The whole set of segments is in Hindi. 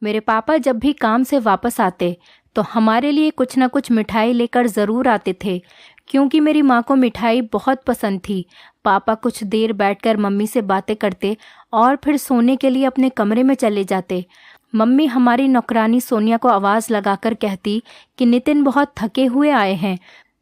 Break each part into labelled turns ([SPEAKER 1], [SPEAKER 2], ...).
[SPEAKER 1] मेरे पापा जब भी काम से वापस आते तो हमारे लिए कुछ न कुछ मिठाई लेकर ज़रूर आते थे, क्योंकि मेरी माँ को मिठाई बहुत पसंद थी। पापा कुछ देर बैठकर मम्मी से बातें करते और फिर सोने के लिए अपने कमरे में चले जाते। मम्मी हमारी नौकरानी सोनिया को आवाज़ लगाकर कहती कि नितिन बहुत थके हुए आए हैं,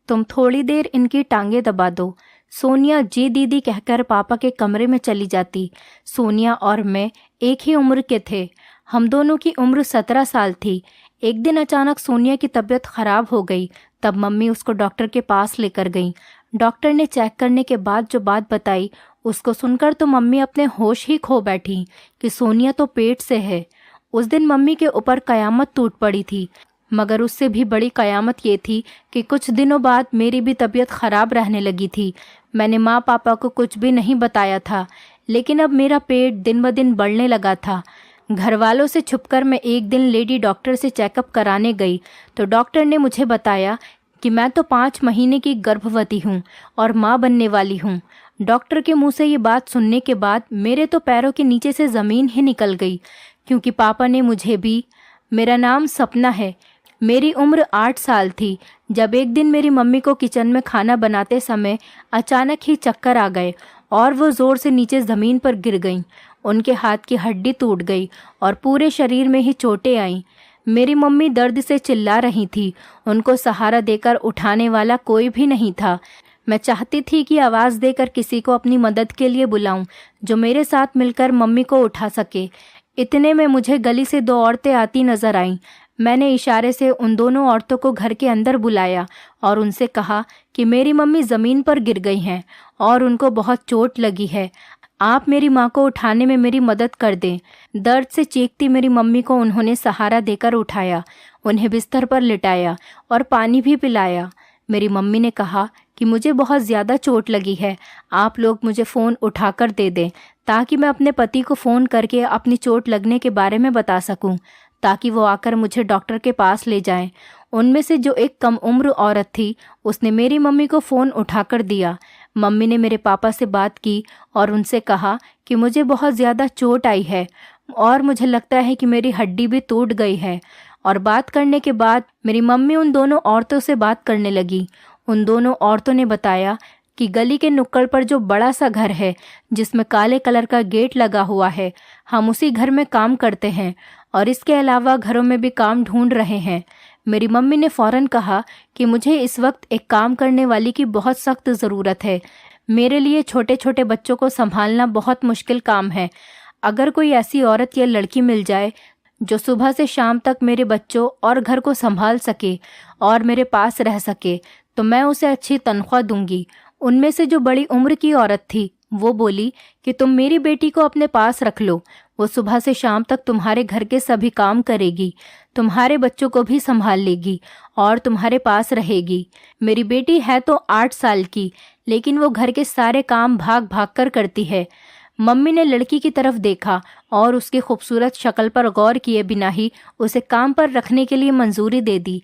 [SPEAKER 1] तुम थोड़ी देर इनकी टांगें दबा दो। सोनिया जी दीदी कहकर पापा के कमरे में चली जाती। सोनिया और मैं एक ही उम्र के थे। हम दोनों की उम्र 17 साल थी। एक दिन अचानक सोनिया की तबीयत खराब हो गई। तब मम्मी उसको डॉक्टर के पास लेकर गई। डॉक्टर ने चेक करने के बाद जो बात बताई, उसको सुनकर तो मम्मी अपने होश ही खो बैठी कि सोनिया तो पेट से है। उस दिन मम्मी के ऊपर कयामत टूट पड़ी थी। मगर उससे भी बड़ी कयामत ये थी कि कुछ दिनों बाद मेरी भी तबीयत खराब रहने लगी थी। मैंने माँ पापा को कुछ भी नहीं बताया था, लेकिन अब मेरा पेट दिन ब दिन बढ़ने लगा था। घर वालों से छुपकर मैं एक दिन लेडी डॉक्टर से चेकअप कराने गई तो डॉक्टर ने मुझे बताया कि मैं तो 5 महीने की गर्भवती हूँ और माँ बनने वाली हूँ। डॉक्टर के मुंह से ये बात सुनने के बाद मेरे तो पैरों के नीचे से ज़मीन ही निकल गई, क्योंकि पापा ने मुझे भी। मेरा नाम सपना है। मेरी उम्र 8 साल थी जब एक दिन मेरी मम्मी को किचन में खाना बनाते समय अचानक ही चक्कर आ गए और वो ज़ोर से नीचे ज़मीन पर गिर गईं। उनके हाथ की हड्डी टूट गई और पूरे शरीर में ही चोटें आईं। मेरी मम्मी दर्द से चिल्ला रही थी। उनको सहारा देकर उठाने वाला कोई भी नहीं था। मैं चाहती थी कि आवाज़ देकर किसी को अपनी मदद के लिए बुलाऊं, जो मेरे साथ मिलकर मम्मी को उठा सके। इतने में मुझे गली से 2 औरतें आती नजर आईं। मैंने इशारे से उन दोनों औरतों को घर के अंदर बुलाया और उनसे कहा कि मेरी मम्मी ज़मीन पर गिर गई हैं और उनको बहुत चोट लगी है। आप मेरी माँ को उठाने में मेरी मदद कर दें। दर्द से चीखती मेरी मम्मी को उन्होंने सहारा देकर उठाया, उन्हें बिस्तर पर लिटाया और पानी भी पिलाया। मेरी मम्मी ने कहा कि मुझे बहुत ज़्यादा चोट लगी है, आप लोग मुझे फ़ोन उठाकर दे दें ताकि मैं अपने पति को फ़ोन करके अपनी चोट लगने के बारे में बता सकूं, ताकि वो आकर मुझे डॉक्टर के पास ले जाएं। उनमें से जो एक कम उम्र औरत थी, उसने मेरी मम्मी को फ़ोन उठाकर दिया। मम्मी ने मेरे पापा से बात की और उनसे कहा कि मुझे बहुत ज़्यादा चोट आई है और मुझे लगता है कि मेरी हड्डी भी टूट गई है। और बात करने के बाद मेरी मम्मी उन दोनों औरतों से बात करने लगी। उन दोनों औरतों ने बताया कि गली के नुक्कड़ पर जो बड़ा सा घर है जिसमें काले कलर का गेट लगा हुआ है, हम उसी घर में काम करते हैं और इसके अलावा घरों में भी काम ढूंढ रहे हैं। मेरी मम्मी ने फ़ौरन कहा कि मुझे इस वक्त एक काम करने वाली की बहुत सख्त ज़रूरत है। मेरे लिए छोटे छोटे बच्चों को संभालना बहुत मुश्किल काम है। अगर कोई ऐसी औरत या लड़की मिल जाए जो सुबह से शाम तक मेरे बच्चों और घर को संभाल सके और मेरे पास रह सके, तो मैं उसे अच्छी तनख्वाह दूंगी। उनमें से जो बड़ी उम्र की औरत थी, वो बोली कि तुम मेरी बेटी को अपने पास रख लो, वो सुबह से शाम तक तुम्हारे घर के सभी काम करेगी, तुम्हारे बच्चों को भी संभाल लेगी और तुम्हारे पास रहेगी। मेरी बेटी है तो 8 साल की, लेकिन वो घर के सारे काम भाग भाग कर करती है। मम्मी ने लड़की की तरफ देखा और उसकी खूबसूरत शक्ल पर गौर किए बिना ही उसे काम पर रखने के लिए मंजूरी दे दी।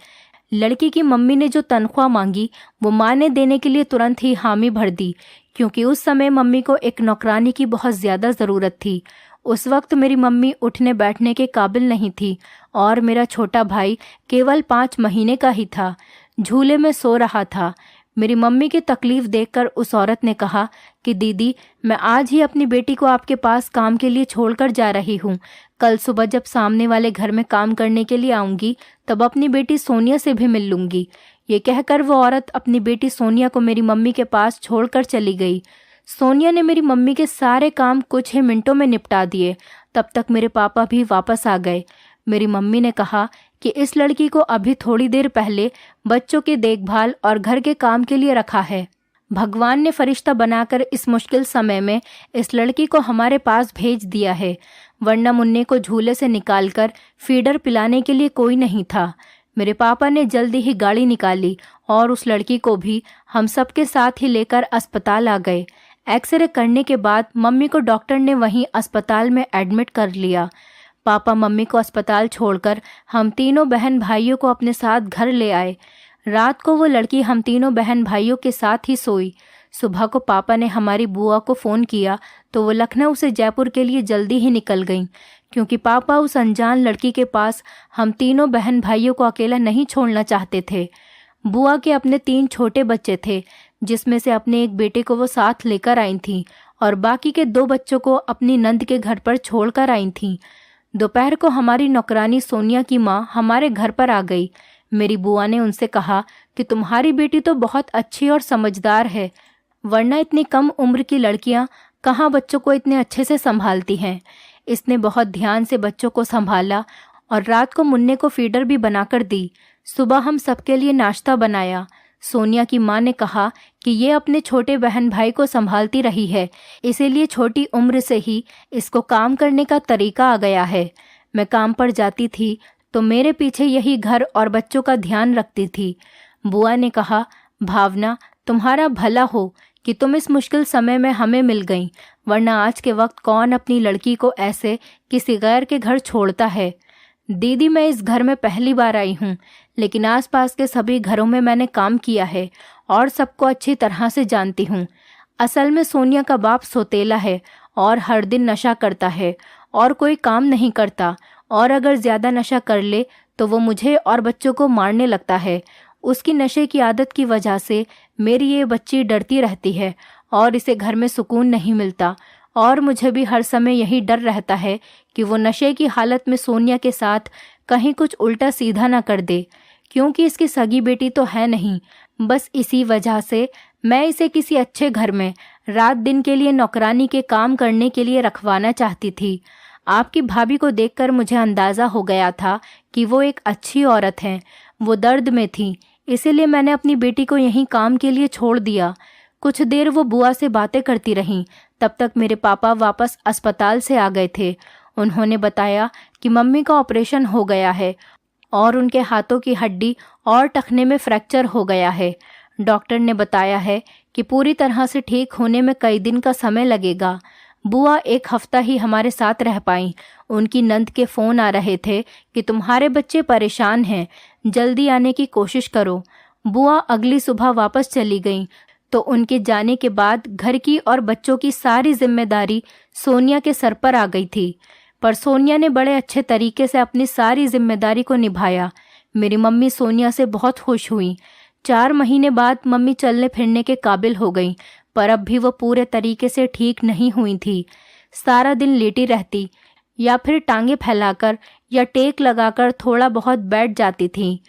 [SPEAKER 1] लड़की की मम्मी ने जो तनख्वाह मांगी वो माँ ने देने के लिए तुरंत ही हामी भर दी, क्योंकि उस समय मम्मी को एक नौकरानी की बहुत ज़्यादा ज़रूरत थी। उस वक्त मेरी मम्मी उठने बैठने के काबिल नहीं थी और मेरा छोटा भाई केवल 5 महीने का ही था, झूले में सो रहा था। मेरी मम्मी की तकलीफ़ देखकर उस औरत ने कहा कि दीदी, मैं आज ही अपनी बेटी को आपके पास काम के लिए छोड़कर जा रही हूँ। कल सुबह जब सामने वाले घर में काम करने के लिए आऊँगी तब अपनी बेटी सोनिया से भी मिल लूँगी। ये कहकर वो औरत अपनी बेटी सोनिया को मेरी मम्मी के पास छोड़कर चली गई। सोनिया ने मेरी मम्मी के सारे काम कुछ ही मिनटों में निपटा दिए। तब तक मेरे पापा भी वापस आ गए। मेरी मम्मी ने कहा कि इस लड़की को अभी थोड़ी देर पहले बच्चों की देखभाल और घर के काम के लिए रखा है। भगवान ने फरिश्ता बनाकर इस मुश्किल समय में इस लड़की को हमारे पास भेज दिया है, वरना मुन्ने को झूले से निकालकर फीडर पिलाने के लिए कोई नहीं था। मेरे पापा ने जल्दी ही गाड़ी निकाली और उस लड़की को भी हम सबके साथ ही लेकर अस्पताल आ गए। एक्सरे करने के बाद मम्मी को डॉक्टर ने वहीं अस्पताल में एडमिट कर लिया। पापा मम्मी को अस्पताल छोड़कर हम तीनों बहन भाइयों को अपने साथ घर ले आए। रात को वो लड़की हम तीनों बहन भाइयों के साथ ही सोई। सुबह को पापा ने हमारी बुआ को फ़ोन किया तो वो लखनऊ से जयपुर के लिए जल्दी ही निकल गईं, क्योंकि पापा उस अनजान लड़की के पास हम तीनों बहन भाइयों को अकेला नहीं छोड़ना चाहते थे। बुआ के अपने 3 छोटे बच्चे थे, जिसमें से अपने एक बेटे को वो साथ लेकर आई थीं और बाकी के 2 बच्चों को अपनी नंद के घर पर छोड़कर आई थीं। दोपहर को हमारी नौकरानी सोनिया की माँ हमारे घर पर आ गई। मेरी बुआ ने उनसे कहा कि तुम्हारी बेटी तो बहुत अच्छी और समझदार है, वरना इतनी कम उम्र की लड़कियां कहाँ बच्चों को इतने अच्छे से संभालती हैं। इसने बहुत ध्यान से बच्चों को संभाला और रात को मुन्ने को फीडर भी बनाकर दी। सुबह हम सबके लिए नाश्ता बनाया। सोनिया की माँ ने कहा कि ये अपने छोटे बहन भाई को संभालती रही है, इसीलिए छोटी उम्र से ही इसको काम करने का तरीका आ गया है। मैं काम पर जाती थी तो मेरे पीछे यही घर और बच्चों का ध्यान रखती थी। बुआ ने कहा, भावना, तुम्हारा भला हो कि तुम इस मुश्किल समय में हमें मिल गईं, वरना आज के वक्त कौन अपनी लड़की को ऐसे किसी गैर के घर छोड़ता है। दीदी, मैं इस घर में पहली बार आई हूँ, लेकिन आसपास के सभी घरों में मैंने काम किया है और सबको अच्छी तरह से जानती हूँ। असल में सोनिया का बाप सौतेला है और हर दिन नशा करता है और कोई काम नहीं करता, और अगर ज़्यादा नशा कर ले तो वो मुझे और बच्चों को मारने लगता है। उसकी नशे की आदत की वजह से मेरी ये बच्ची डरती रहती है और इसे घर में सुकून नहीं मिलता, और मुझे भी हर समय यही डर रहता है कि वो नशे की हालत में सोनिया के साथ कहीं कुछ उल्टा सीधा ना कर दे, क्योंकि इसकी सगी बेटी तो है नहीं। बस इसी वजह से मैं इसे किसी अच्छे घर में रात दिन के लिए नौकरानी के काम करने के लिए रखवाना चाहती थी। आपकी भाभी को देखकर मुझे अंदाज़ा हो गया था कि वो एक अच्छी औरत हैं। वो दर्द में थी, इसीलिए मैंने अपनी बेटी को यहीं काम के लिए छोड़ दिया। कुछ देर वो बुआ से बातें करती रहीं, तब तक मेरे पापा वापस अस्पताल से आ गए थे। उन्होंने बताया कि मम्मी का ऑपरेशन हो गया है और उनके हाथों की हड्डी और टखने में फ्रैक्चर हो गया है। डॉक्टर ने बताया है कि पूरी तरह से ठीक होने में कई दिन का समय लगेगा। बुआ 1 हफ्ता ही हमारे साथ रह पाईं। उनकी नंद के फ़ोन आ रहे थे कि तुम्हारे बच्चे परेशान हैं, जल्दी आने की कोशिश करो। बुआ अगली सुबह वापस चली गईं, तो उनके जाने के बाद घर की और बच्चों की सारी जिम्मेदारी सोनिया के सर पर आ गई थी। पर सोनिया ने बड़े अच्छे तरीके से अपनी सारी जिम्मेदारी को निभाया। मेरी मम्मी सोनिया से बहुत खुश हुई। 4 महीने बाद मम्मी चलने फिरने के काबिल हो गई, पर अब भी वो पूरे तरीके से ठीक नहीं हुई थी। सारा दिन लेटी रहती या फिर टांगे फैलाकर या टेक लगाकर थोड़ा बहुत बैठ जाती थी।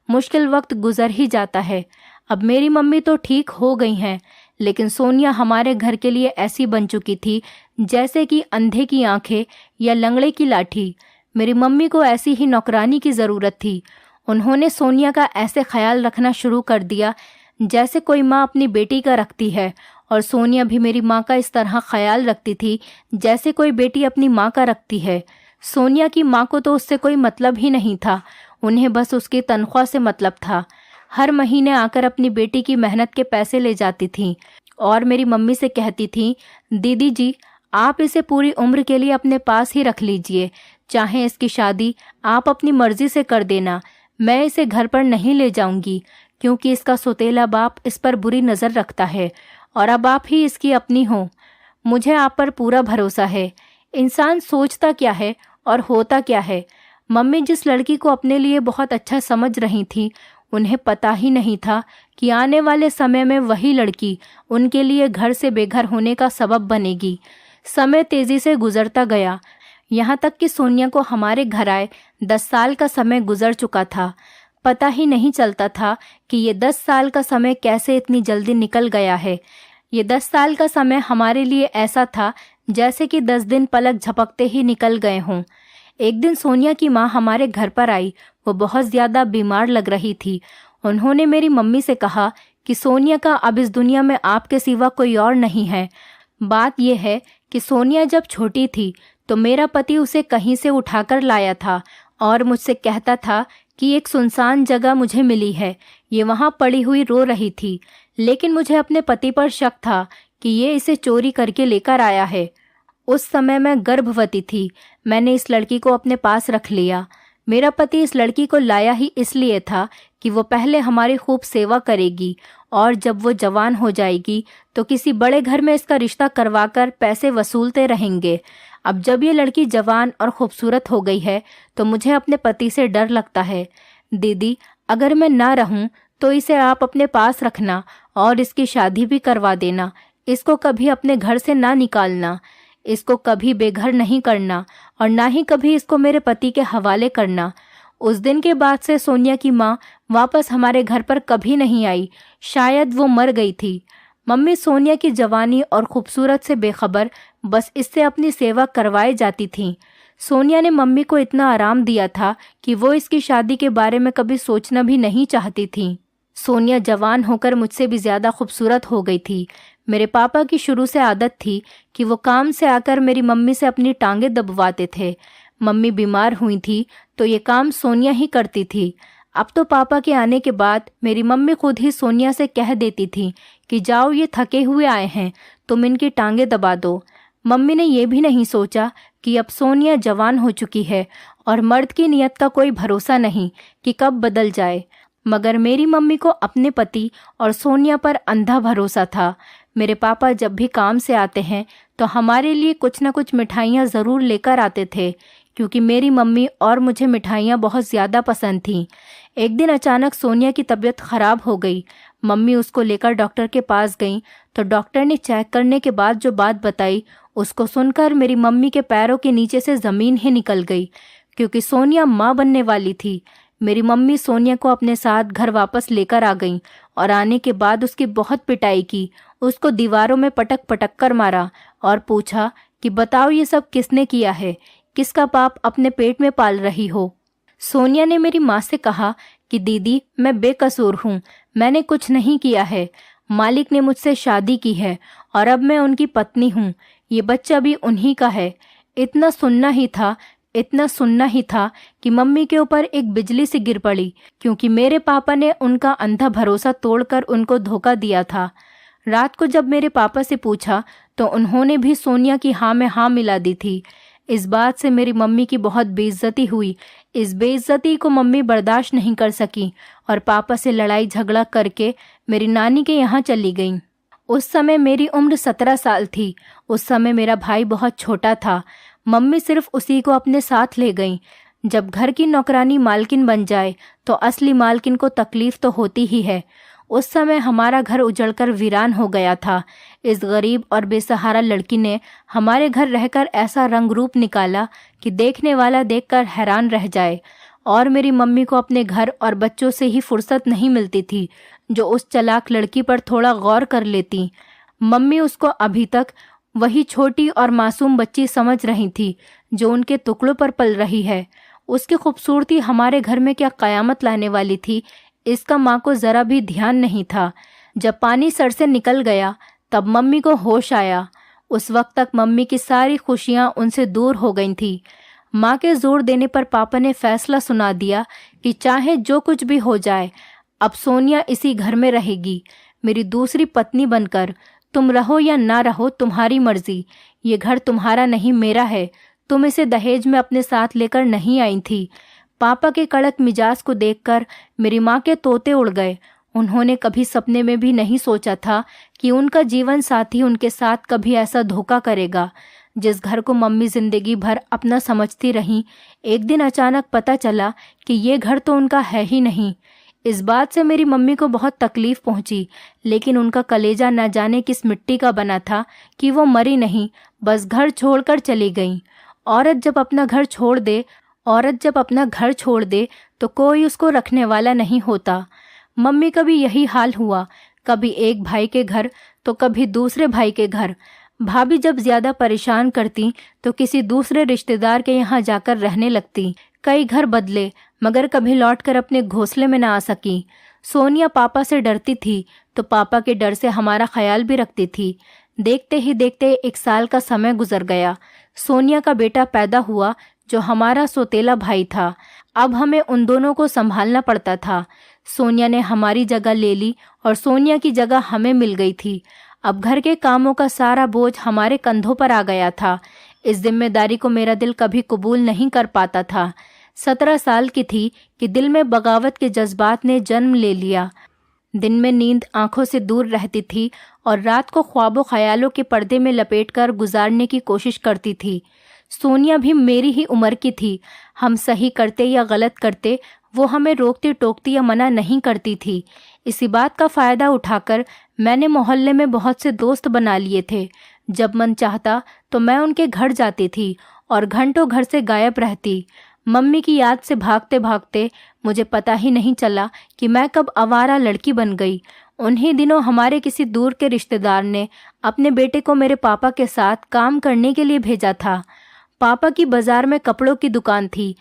[SPEAKER 1] मुश्किल वक्त गुजर ही जाता है। अब मेरी मम्मी तो ठीक हो गई हैं, लेकिन सोनिया हमारे घर के लिए ऐसी बन चुकी थी जैसे कि अंधे की आंखें या लंगड़े की लाठी। मेरी मम्मी को ऐसी ही नौकरानी की ज़रूरत थी। उन्होंने सोनिया का ऐसे ख्याल रखना शुरू कर दिया जैसे कोई माँ अपनी बेटी का रखती है, और सोनिया भी मेरी माँ का इस तरह ख्याल रखती थी जैसे कोई बेटी अपनी माँ का रखती है। सोनिया की माँ को तो उससे कोई मतलब ही नहीं था, उन्हें बस उसकी तनख्वाह से मतलब था। हर महीने आकर अपनी बेटी की मेहनत के पैसे ले जाती थी और मेरी मम्मी से कहती थी, दीदी जी, आप इसे पूरी उम्र के लिए अपने पास ही रख लीजिए, चाहे इसकी शादी आप अपनी मर्जी से कर देना, मैं इसे घर पर नहीं ले जाऊंगी, क्योंकि इसका सौतेला बाप इस पर बुरी नज़र रखता है और अब आप ही इसकी अपनी हो। मुझे आप पर पूरा भरोसा है। इंसान सोचता क्या है और होता क्या है। मम्मी जिस लड़की को अपने लिए बहुत अच्छा समझ रही थी, उन्हें पता ही नहीं था कि आने वाले समय में वही लड़की उनके लिए घर से बेघर होने का सबब बनेगी। समय तेज़ी से गुजरता गया, यहाँ तक कि सोनिया को हमारे घर आए 10 साल का समय गुजर चुका था। पता ही नहीं चलता था कि ये 10 साल का समय कैसे इतनी जल्दी निकल गया है। ये 10 साल का समय हमारे लिए ऐसा था जैसे कि 10 दिन पलक झपकते ही निकल गए हों। एक दिन सोनिया की माँ हमारे घर पर आई। वो बहुत ज़्यादा बीमार लग रही थी। उन्होंने मेरी मम्मी से कहा कि सोनिया का अब इस दुनिया में आपके सिवा कोई और नहीं है। बात यह है कि सोनिया जब छोटी थी तो मेरा पति उसे कहीं से उठाकर लाया था और मुझसे कहता था कि एक सुनसान जगह मुझे मिली है, ये वहाँ पड़ी हुई रो रही थी, लेकिन मुझे अपने पति पर शक था कि ये इसे चोरी करके लेकर आया है। उस समय मैं गर्भवती थी। मैंने इस लड़की को अपने पास रख लिया। मेरा पति इस लड़की को लाया ही इसलिए था कि वो पहले हमारी खूब सेवा करेगी और जब वो जवान हो जाएगी तो किसी बड़े घर में इसका रिश्ता करवाकर पैसे वसूलते रहेंगे। अब जब ये लड़की जवान और खूबसूरत हो गई है तो मुझे अपने पति से डर लगता है। दीदी, अगर मैं ना रहूं तो इसे आप अपने पास रखना और इसकी शादी भी करवा देना। इसको कभी अपने घर से ना निकालना, इसको कभी बेघर नहीं करना और ना ही कभी इसको मेरे पति के हवाले करना। उस दिन के बाद से सोनिया की माँ वापस हमारे घर पर कभी नहीं आई। शायद वो मर गई थी। मम्मी सोनिया की जवानी और खूबसूरत से बेखबर, बस इससे अपनी सेवा करवाए जाती थीं। सोनिया ने मम्मी को इतना आराम दिया था कि वो इसकी शादी के बारे में कभी सोचना भी नहीं चाहती थी। सोनिया जवान होकर मुझसे भी ज़्यादा खूबसूरत हो गई थी। मेरे पापा की शुरू से आदत थी कि वो काम से आकर मेरी मम्मी से अपनी टांगें दबवाते थे। मम्मी बीमार हुई थी तो ये काम सोनिया ही करती थी। अब तो पापा के आने के बाद मेरी मम्मी खुद ही सोनिया से कह देती थी कि जाओ, ये थके हुए आए हैं, तुम इनकी टांगें दबा दो। मम्मी ने यह भी नहीं सोचा कि अब सोनिया जवान हो चुकी है और मर्द की नीयत का कोई भरोसा नहीं कि कब बदल जाए। मगर मेरी मम्मी को अपने पति और सोनिया पर अंधा भरोसा था। मेरे पापा जब भी काम से आते हैं तो हमारे लिए कुछ न कुछ मिठाइयाँ ज़रूर लेकर आते थे, क्योंकि मेरी मम्मी और मुझे मिठाइयाँ बहुत ज़्यादा पसंद थीं। एक दिन अचानक सोनिया की तबीयत ख़राब हो गई। मम्मी उसको लेकर डॉक्टर के पास गईं तो डॉक्टर ने चेक करने के बाद जो बात बताई, उसको सुनकर मेरी मम्मी के पैरों के नीचे से ज़मीन ही निकल गई, क्योंकि सोनिया माँ बनने वाली थी। मेरी मम्मी सोनिया को अपने साथ घर वापस लेकर आ गईं और आने के बाद उसकी बहुत पिटाई की। उसको दीवारों में पटक पटक कर मारा और पूछा कि बताओ, ये सब किसने किया है? किसका पाप अपने पेट में पाल रही हो? सोनिया ने मेरी माँ से कहा कि दीदी, मैं बेकसूर हूँ, मैंने कुछ नहीं किया है। मालिक ने मुझसे शादी की है और अब मैं उनकी पत्नी हूँ। ये बच्चा भी उन्हीं का है। इतना सुनना ही था कि मम्मी के ऊपर एक बिजली सी गिर पड़ी, क्योंकि मेरे पापा ने उनका अंधा भरोसा तोड़कर उनको धोखा दिया था। रात को जब मेरे पापा से पूछा तो उन्होंने भी सोनिया की हाँ में हाँ मिला दी थी। इस बात से मेरी मम्मी की बहुत बेइज्जती हुई। इस बेइज्जती को मम्मी बर्दाश्त नहीं कर सकी और पापा से लड़ाई झगड़ा करके मेरी नानी के यहाँ चली गईं। उस समय मेरी उम्र 17 साल थी। उस समय मेरा भाई बहुत छोटा था। मम्मी सिर्फ उसी को अपने साथ ले गईं। जब घर की नौकरानी मालकिन बन जाए तो असली मालकिन को तकलीफ तो होती ही है। उस समय हमारा घर उजड़कर वीरान हो गया था। इस गरीब और बेसहारा लड़की ने हमारे घर रहकर ऐसा रंग रूप निकाला कि देखने वाला देखकर हैरान रह जाए। और मेरी मम्मी को अपने घर और बच्चों से ही फुर्सत नहीं मिलती थी जो उस चालाक लड़की पर थोड़ा गौर कर लेती। मम्मी उसको अभी तक वही छोटी और मासूम बच्ची समझ रही थी जो उनके टुकड़ों पर पल रही है। उसकी खूबसूरती हमारे घर में क्या कयामत लाने वाली थी, इसका माँ को ज़रा भी ध्यान नहीं था। जब पानी सर से निकल गया तब मम्मी को होश आया। उस वक्त तक मम्मी की सारी खुशियाँ उनसे दूर हो गई थी। माँ के जोर देने पर पापा ने फैसला सुना दिया कि चाहे जो कुछ भी हो जाए, अब सोनिया इसी घर में रहेगी, मेरी दूसरी पत्नी बनकर। तुम रहो या ना रहो, तुम्हारी मर्जी। ये घर तुम्हारा नहीं, मेरा है। तुम इसे दहेज में अपने साथ लेकर नहीं आई थी। पापा के कड़क मिजाज को देखकर मेरी माँ के तोते उड़ गए। उन्होंने कभी सपने में भी नहीं सोचा था कि उनका जीवन साथी उनके साथ कभी ऐसा धोखा करेगा। जिस घर को मम्मी जिंदगी भर अपना समझती रहीं, एक दिन अचानक पता चला कि ये घर तो उनका है ही नहीं। इस बात से मेरी मम्मी को बहुत तकलीफ पहुंची, लेकिन उनका कलेजा न जाने किस मिट्टी का बना था कि वो मरी नहीं, बस घर छोड़कर चली गईं। औरत जब अपना घर छोड़ दे तो कोई उसको रखने वाला नहीं होता। मम्मी का भी यही हाल हुआ, कभी एक भाई के घर तो कभी दूसरे भाई के घर। भाभी जब ज्यादा परेशान करती तो किसी दूसरे रिश्तेदार के यहाँ जाकर रहने लगती। कई घर बदले मगर कभी लौटकर अपने घोंसले में न आ सकी। सोनिया पापा से डरती थी तो पापा के डर से हमारा ख्याल भी रखती थी। देखते ही देखते 1 साल का समय गुजर गया। सोनिया का बेटा पैदा हुआ जो हमारा सौतेला भाई था। अब हमें उन दोनों को संभालना पड़ता था। सोनिया ने हमारी जगह ले ली और सोनिया की जगह हमें मिल गई थी। अब घर के कामों का सारा बोझ हमारे कंधों पर आ गया था। इस जिम्मेदारी को मेरा दिल कभी कबूल नहीं कर पाता था। 17 साल की थी कि दिल में बगावत के जज्बात ने जन्म ले लिया। दिन में नींद आंखों से दूर रहती थी और रात को ख्वाबों ख्यालों के पर्दे में लपेटकर गुजारने की कोशिश करती थी। सोनिया भी मेरी ही उम्र की थी। हम सही करते या गलत करते वो हमें रोकती टोकती या मना नहीं करती थी। इसी बात का फ़ायदा उठाकर मैंने मोहल्ले में बहुत से दोस्त बना लिए थे। जब मन चाहता तो मैं उनके घर जाती थी और घंटों घर से गायब रहती। मम्मी की याद से भागते भागते मुझे पता ही नहीं चला कि मैं कब आवारा लड़की बन गई। उन्हीं दिनों हमारे किसी दूर के रिश्तेदार ने अपने बेटे को मेरे पापा के साथ काम करने के लिए भेजा था। पापा की बाजार में कपड़ों की दुकान थी,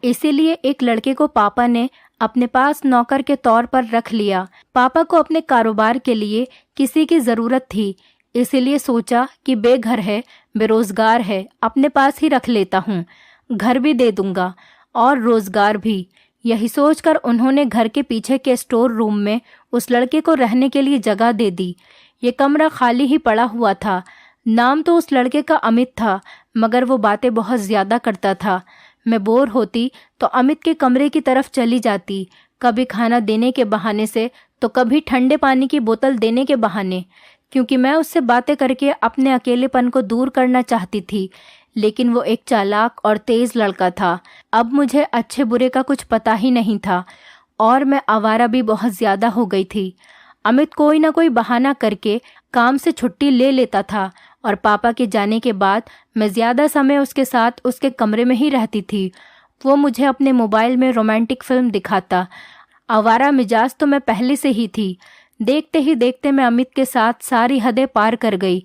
[SPEAKER 1] इसीलिए एक लड़के को पापा ने अपने पास नौकर के तौर पर रख लिया। पापा को अपने कारोबार के लिए किसी की ज़रूरत थी, इसीलिए सोचा कि बेघर है, बेरोज़गार है, अपने पास ही रख लेता हूँ। घर भी दे दूंगा और रोज़गार भी। यही सोचकर उन्होंने घर के पीछे के स्टोर रूम में उस लड़के को रहने के लिए जगह दे दी। ये कमरा खाली ही पड़ा हुआ था। नाम तो उस लड़के का अमित था, मगर वो बातें बहुत ज़्यादा करता था। मैं बोर होती तो अमित के कमरे की तरफ चली जाती, कभी खाना देने के बहाने से तो कभी ठंडे पानी की बोतल देने के बहाने, क्योंकि मैं उससे बातें करके अपने अकेलेपन को दूर करना चाहती थी। लेकिन वो एक चालाक और तेज़ लड़का था। अब मुझे अच्छे बुरे का कुछ पता ही नहीं था और मैं आवारा भी बहुत ज़्यादा हो गई थी। अमित कोई ना कोई बहाना करके काम से छुट्टी ले लेता था और पापा के जाने के बाद मैं ज़्यादा समय उसके साथ उसके कमरे में ही रहती थी। वो मुझे अपने मोबाइल में रोमांटिक फिल्म दिखाता। आवारा मिजाज तो मैं पहले से ही थी। देखते ही देखते मैं अमित के साथ सारी हदें पार कर गई।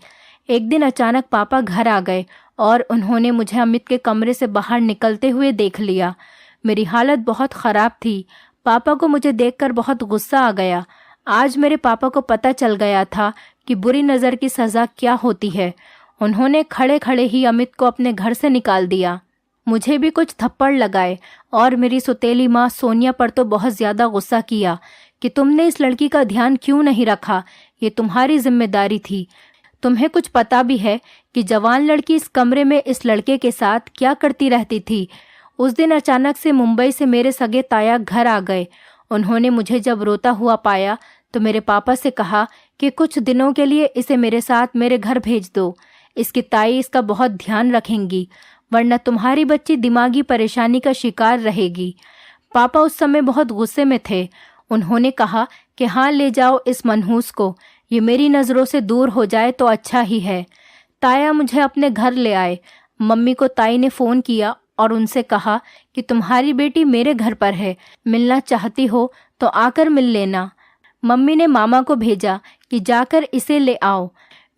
[SPEAKER 1] एक दिन अचानक पापा घर आ गए और उन्होंने मुझे अमित के कमरे से बाहर निकलते हुए देख लिया। मेरी हालत बहुत ख़राब थी। पापा को मुझे देखकर बहुत गुस्सा आ गया। आज मेरे पापा को पता चल गया था कि बुरी नज़र की सज़ा क्या होती है। उन्होंने खड़े खड़े ही अमित को अपने घर से निकाल दिया। मुझे भी कुछ थप्पड़ लगाए और मेरी सौतेली माँ सोनिया पर तो बहुत ज़्यादा गुस्सा किया कि तुमने इस लड़की का ध्यान क्यों नहीं रखा, ये तुम्हारी जिम्मेदारी थी। तुम्हें कुछ पता भी है कि जवान लड़की इस कमरे में इस लड़के के साथ क्या करती रहती थी। उस दिन अचानक से मुंबई से मेरे सगे ताया घर आ गए। उन्होंने मुझे जब रोता हुआ पाया तो मेरे पापा से कहा कि कुछ दिनों के लिए इसे मेरे साथ मेरे घर भेज दो। इसकी ताई इसका बहुत ध्यान रखेंगी, वरना तुम्हारी बच्ची दिमागी परेशानी का शिकार रहेगी। पापा उस समय बहुत गुस्से में थे। उन्होंने कहा कि हाँ, ले जाओ इस मनहूस को, ये मेरी नज़रों से दूर हो जाए तो अच्छा ही है। ताया मुझे अपने घर ले आए। मम्मी को ताई ने फ़ोन किया और उनसे कहा कि तुम्हारी बेटी मेरे घर पर है, मिलना चाहती हो तो आकर मिल लेना। मम्मी ने मामा को भेजा कि जाकर इसे ले आओ।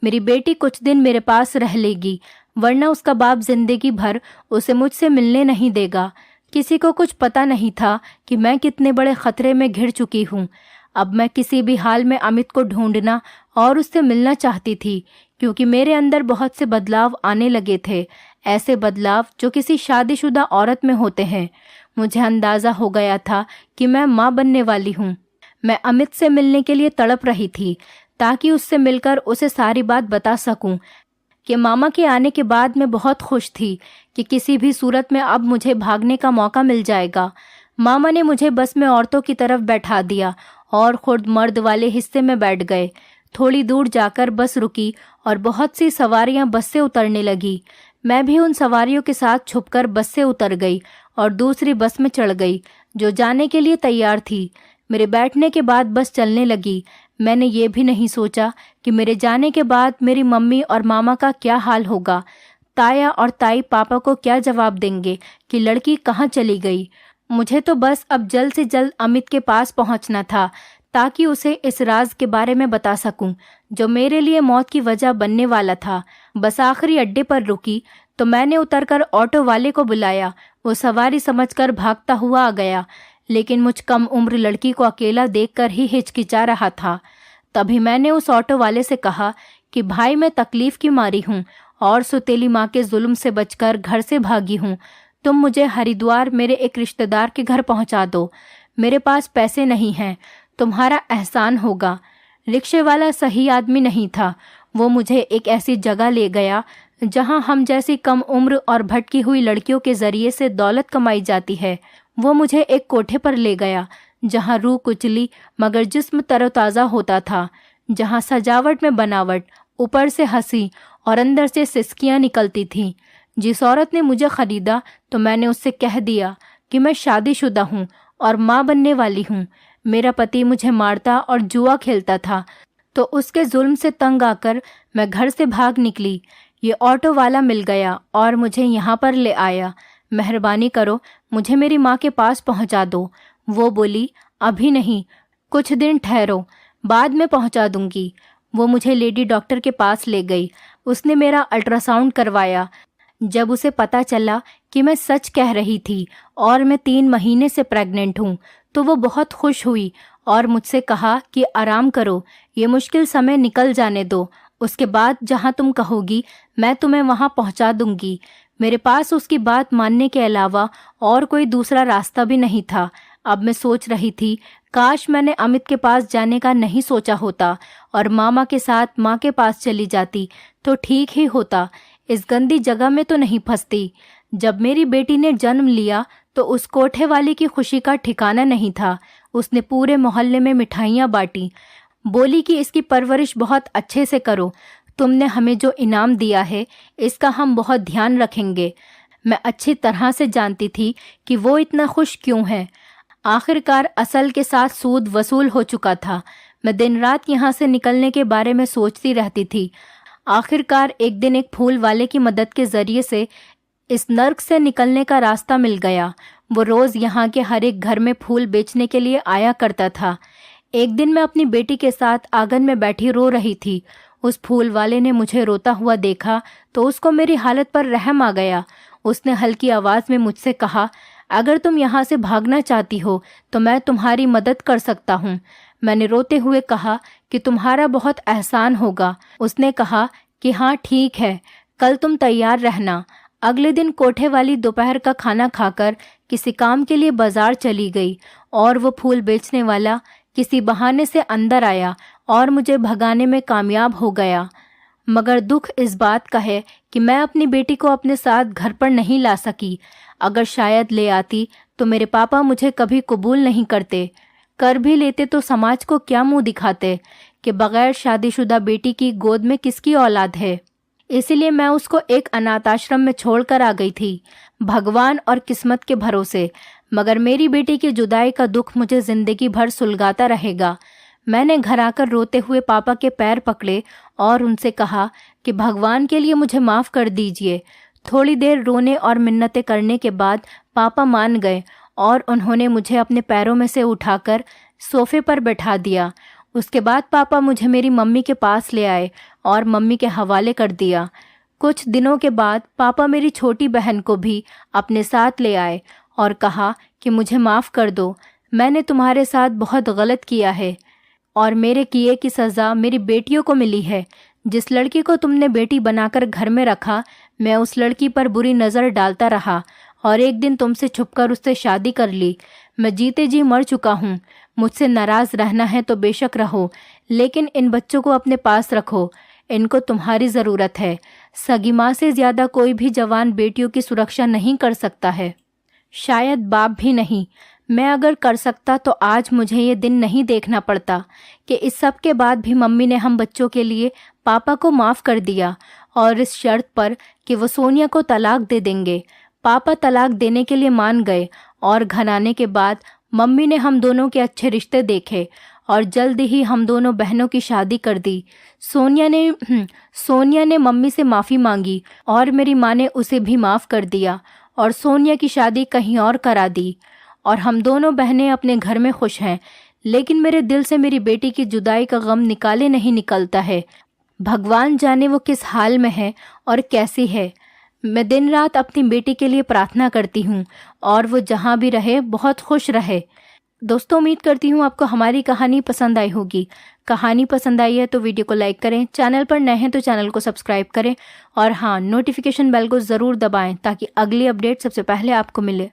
[SPEAKER 1] मेरी बेटी कुछ दिन मेरे पास रह लेगी, वरना उसका बाप जिंदगी भर उसे मुझसे मिलने नहीं देगा। किसी को कुछ पता नहीं था कि मैं कितने बड़े खतरे में घिर चुकी हूँ। अब मैं किसी भी हाल में अमित को ढूंढना और उससे मिलना चाहती थी, क्योंकि मेरे अंदर बहुत से बदलाव आने लगे थे, ऐसे बदलाव जो किसी शादीशुदा औरत में होते हैं। मुझे अंदाज़ा हो गया था कि मैं माँ बनने वाली हूँ। मैं अमित से मिलने के लिए तड़प रही थी ताकि उससे मिलकर उसे सारी बात बता सकूं कि मामा के आने के बाद मैं बहुत खुश थी कि किसी भी सूरत में अब मुझे भागने का मौका मिल जाएगा। मामा ने मुझे बस में औरतों की तरफ बैठा दिया और खुद मर्द वाले हिस्से में बैठ गए। थोड़ी दूर जाकर बस रुकी और बहुत सी सवारियां बस से उतरने लगी। मैं भी उन सवारियों के साथ छुपकर बस से उतर गई और दूसरी बस में चढ़ गई जो जाने के लिए तैयार थी। मेरे बैठने के बाद बस चलने लगी। मैंने ये भी नहीं सोचा कि मेरे जाने के बाद मेरी मम्मी और मामा का क्या हाल होगा। ताया और ताई पापा को क्या जवाब देंगे कि लड़की कहाँ चली गई। मुझे तो बस अब जल्द से जल्द अमित के पास पहुंचना था ताकि उसे इस राज के बारे में बता सकूं जो मेरे लिए मौत की वजह बनने वाला था। बस आखिरी अड्डे पर रुकी तो मैंने उतरकर ऑटो वाले को बुलाया। वो सवारी समझकर भागता हुआ आ गया, लेकिन मुझ कम उम्र लड़की को अकेला देखकर ही हिचकिचा रहा था। तभी मैंने उस ऑटो वाले से कहा कि भाई, मैं तकलीफ की मारी हूँ और सौतेली माँ के जुल्म से बचकर घर से भागी हूँ। तुम मुझे हरिद्वार मेरे एक रिश्तेदार के घर पहुँचा दो। मेरे पास पैसे नहीं हैं, तुम्हारा एहसान होगा। रिक्शे वाला सही आदमी नहीं था। वो मुझे एक ऐसी जगह ले गया जहाँ हम जैसी कम उम्र और भटकी हुई लड़कियों के जरिए से दौलत कमाई जाती है। वो मुझे एक कोठे पर ले गया जहाँ रूह कुचली मगर जिस्म तरोताज़ा होता था, जहाँ सजावट में बनावट, ऊपर से हंसी और अंदर से सिसकियाँ निकलती थीं, जिस औरत ने मुझे ख़रीदा तो मैंने उससे कह दिया कि मैं शादीशुदा हूँ और माँ बनने वाली हूँ। मेरा पति मुझे मारता और जुआ खेलता था, तो उसके जुल्म से तंग आकर मैं घर से भाग निकली। ये ऑटो वाला मिल गया और मुझे यहाँ पर ले आया। मेहरबानी करो, मुझे मेरी माँ के पास पहुँचा दो। वो बोली, अभी नहीं, कुछ दिन ठहरो, बाद में पहुँचा दूँगी। वो मुझे लेडी डॉक्टर के पास ले गई। उसने मेरा अल्ट्रासाउंड करवाया। जब उसे पता चला कि मैं सच कह रही थी और मैं 3 महीने से प्रेग्नेंट हूँ, तो वो बहुत खुश हुई और मुझसे कहा कि आराम करो, ये मुश्किल समय निकल जाने दो, उसके बाद जहाँ तुम कहोगी मैं तुम्हें वहाँ पहुँचा दूँगी। मेरे पास उसकी बात मानने के अलावा और कोई दूसरा रास्ता भी नहीं था। अब मैं सोच रही थी, काश मैंने अमित के पास जाने का नहीं सोचा होता और मामा के साथ माँ के पास चली जाती तो ठीक ही होता। इस गंदी जगह में तो नहीं फंसती। जब मेरी बेटी ने जन्म लिया तो उस कोठे वाली की खुशी का ठिकाना नहीं था। उसने पूरे मोहल्ले में मिठाइयाँ बांटी, बोली कि इसकी परवरिश बहुत अच्छे से करो, तुमने हमें जो इनाम दिया है इसका हम बहुत ध्यान रखेंगे। मैं अच्छी तरह से जानती थी कि वो इतना खुश क्यों है। आखिरकार असल के साथ सूद वसूल हो चुका था। मैं दिन रात यहाँ से निकलने के बारे में सोचती रहती थी। आखिरकार एक दिन एक फूल वाले की मदद के जरिए से इस नर्क से निकलने का रास्ता मिल गया। वो रोज़ यहाँ के हर एक घर में फूल बेचने के लिए आया करता था। एक दिन मैं अपनी बेटी के साथ आंगन में बैठी रो रही थी। उस फूल वाले ने मुझे रोता हुआ देखा तो उसको मेरी हालत पर रहम आ गया। उसने हल्की आवाज़ में मुझसे कहा, अगर तुम यहाँ से भागना चाहती हो तो मैं तुम्हारी मदद कर सकता हूँ। मैंने रोते हुए कहा कि तुम्हारा बहुत एहसान होगा। उसने कहा कि हाँ ठीक है, कल तुम तैयार रहना। अगले दिन कोठे वाली दोपहर का खाना खाकर किसी काम के लिए बाजार चली गई और वो फूल बेचने वाला किसी बहाने से अंदर आया और मुझे भगाने में कामयाब हो गया। मगर दुख इस बात का है कि मैं अपनी बेटी को अपने साथ घर पर नहीं ला सकी। अगर शायद ले आती तो मेरे पापा मुझे कभी कबूल नहीं करते। कर भी लेते तो समाज को क्या मुंह दिखाते कि बगैर शादीशुदा बेटी की गोद में किसकी औलाद है। इसीलिए मैं उसको एक अनाथ आश्रम में छोड़कर आ गई थी, भगवान और किस्मत के भरोसे। मगर मेरी बेटी की जुदाई का दुख मुझे जिंदगी भर सुलगाता रहेगा। मैंने घर आकर रोते हुए पापा के पैर पकड़े और उनसे कहा कि भगवान के लिए मुझे माफ़ कर दीजिए। थोड़ी देर रोने और मिन्नतें करने के बाद पापा मान गए और उन्होंने मुझे अपने पैरों में से उठाकर सोफे पर बैठा दिया। उसके बाद पापा मुझे मेरी मम्मी के पास ले आए और मम्मी के हवाले कर दिया। कुछ दिनों के बाद पापा मेरी छोटी बहन को भी अपने साथ ले आए और कहा कि मुझे माफ़ कर दो, मैंने तुम्हारे साथ बहुत गलत किया है और मेरे किए की सज़ा मेरी बेटियों को मिली है। जिस लड़की को तुमने बेटी बनाकर घर में रखा, मैं उस लड़की पर बुरी नज़र डालता रहा और एक दिन तुमसे छुपकर उससे शादी कर ली। मैं जीते जी मर चुका हूँ। मुझसे नाराज़ रहना है तो बेशक रहो, लेकिन इन बच्चों को अपने पास रखो, इनको तुम्हारी ज़रूरत है। सगी माँ से ज़्यादा कोई भी जवान बेटियों की सुरक्षा नहीं कर सकता है, शायद बाप भी नहीं। मैं अगर कर सकता तो आज मुझे ये दिन नहीं देखना पड़ता कि इस सब के बाद भी मम्मी ने हम बच्चों के लिए पापा को माफ़ कर दिया और इस शर्त पर कि वो सोनिया को तलाक दे देंगे। पापा तलाक देने के लिए मान गए और घनाने के बाद मम्मी ने हम दोनों के अच्छे रिश्ते देखे और जल्द ही हम दोनों बहनों की शादी कर दी। सोनिया ने मम्मी से माफ़ी मांगी और मेरी माँ ने उसे भी माफ़ कर दिया और सोनिया की शादी कहीं और करा दी और हम दोनों बहनें अपने घर में खुश हैं। लेकिन मेरे दिल से मेरी बेटी की जुदाई का गम निकाले नहीं निकलता है। भगवान जाने वो किस हाल में है और कैसी है। मैं दिन रात अपनी बेटी के लिए प्रार्थना करती हूँ और वो जहाँ भी रहे बहुत खुश रहे। दोस्तों, उम्मीद करती हूँ आपको हमारी कहानी पसंद आई होगी। कहानी पसंद आई है तो वीडियो को लाइक करें, चैनल पर नए हैं तो चैनल को सब्सक्राइब करें और हाँ, नोटिफिकेशन बेल को ज़रूर दबाएं ताकि अगली अपडेट सबसे पहले आपको मिले।